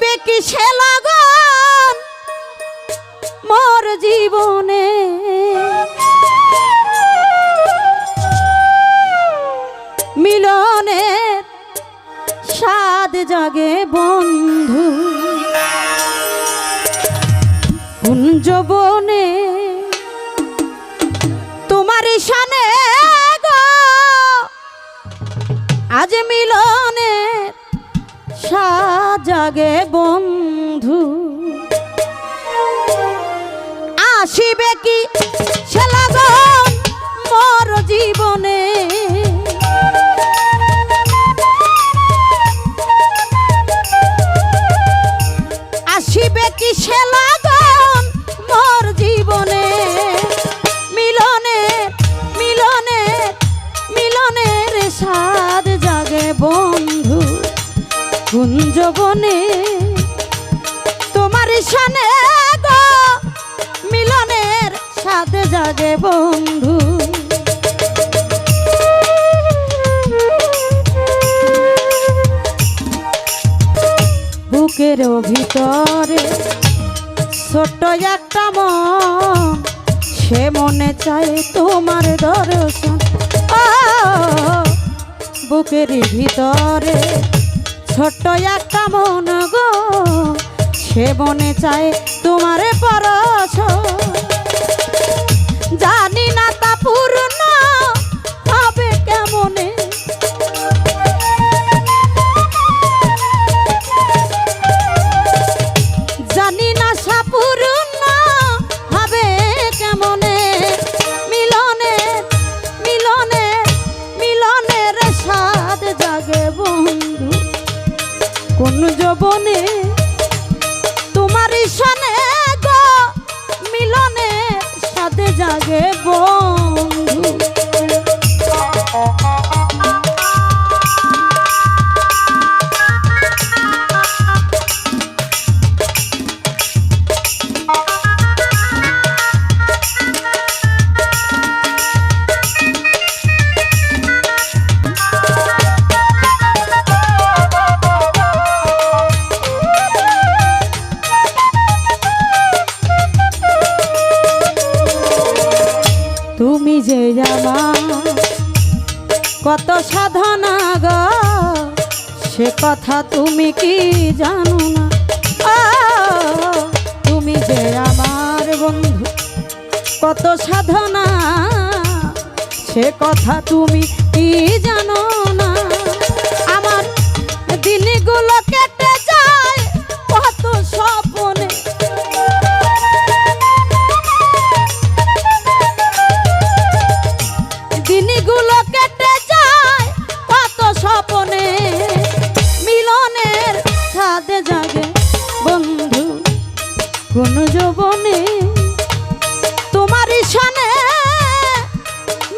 আসিবে কি সে লগন মোর জীবনে, মিলনের স্বাদ জাগে বন্ধু কুঞ্জবনে। তোমার শানে গো আজ মিলনের স্বাদ জাগে বন্ধু। আসিবে কি সে লগন মোর জীবনে, আসিবে কি সে লগন মোর জীবনে, মিলনের মিলনের মিলনের স্বাদ জাগে বন্ধু কুঞ্জবনে। তোমার শানে গো মিলনের স্বাদ জাগে বন্ধু। বুকের ভিতরে ছোট্ট একটা মন, সে মনে চায় তোমার দর্শন। বুকের ভিতরে ছোট্ট একটা মন গো, সে মনে চায় তোমার পরশ। জানি না তা পূর্ণ হবে কেমনে, জানি না সাপূর্ণ হবে কেমনে, মিলনের মিলনের মিলনের স্বাদ জাগে বন্ধু কোন যৌবনে। তোমার শানে গো মিলনের স্বাদ জাগে বন্ধু। তুমি যে আমার কত সাধনা গো, সে কথা তুমি কি জানো না। তুমি যে আমার বন্ধু কত সাধনা, সে কথা তুমি কি জানো না। আমার দিনগুলো কেটে যায় কত স্বপ্নে, দিনগুলো কেটে যায় কত স্বপ্নে, মিলনের স্বাদ জাগে বন্ধু কোন যৌবনে। তোমার শানে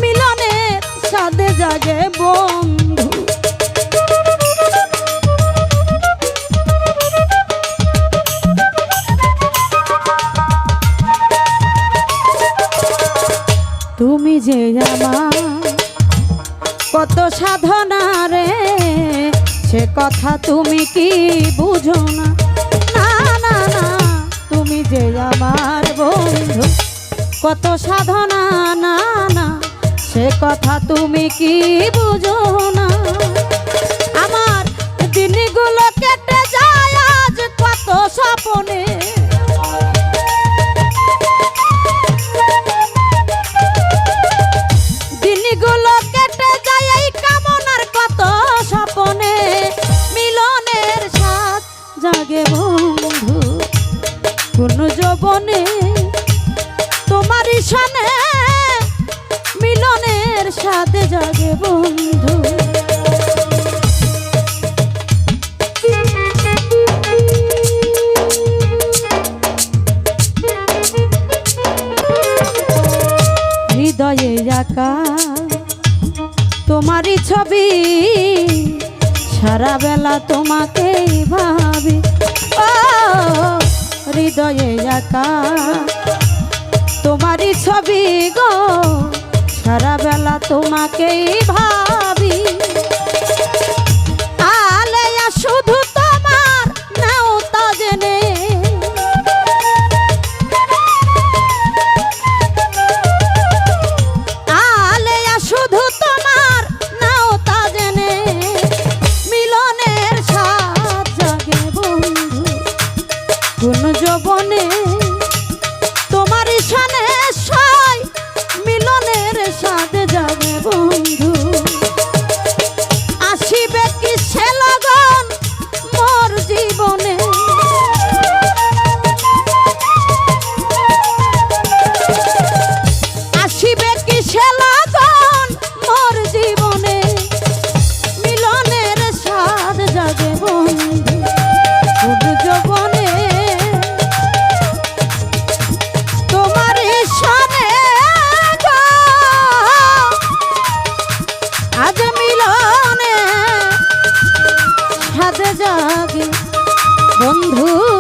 মিলনের স্বাদ জাগে বন্ধু। তুমি যে আমার কত সাধনা রে, সে কথা তুমি কি বুঝো না। না না না, তুমি যে আমার বন্ধু কত সাধনা, না না সে কথা তুমি কি বুঝো না। আমার দিনগুলো কেটে যায় আজ কত স্বপ্নে, দিনগুলো কেটে যায় এই কামনার কত স্বপ্নে, মিলনের স্বাদ জাগে বন্ধু কোন যৌবনে। তোমার শানে মিলনের স্বাদ জাগে বন্ধু। হৃদয়ে আঁকা তোমারই ছবি, সারা বেলা তোমাকেই ভাবি। হৃদয়ে আঁকা তোমারই ছবি গো, সারা বেলা তোমাকেই ভাবি। আলেয়া শুধু তোমার নেওতা বন্ধু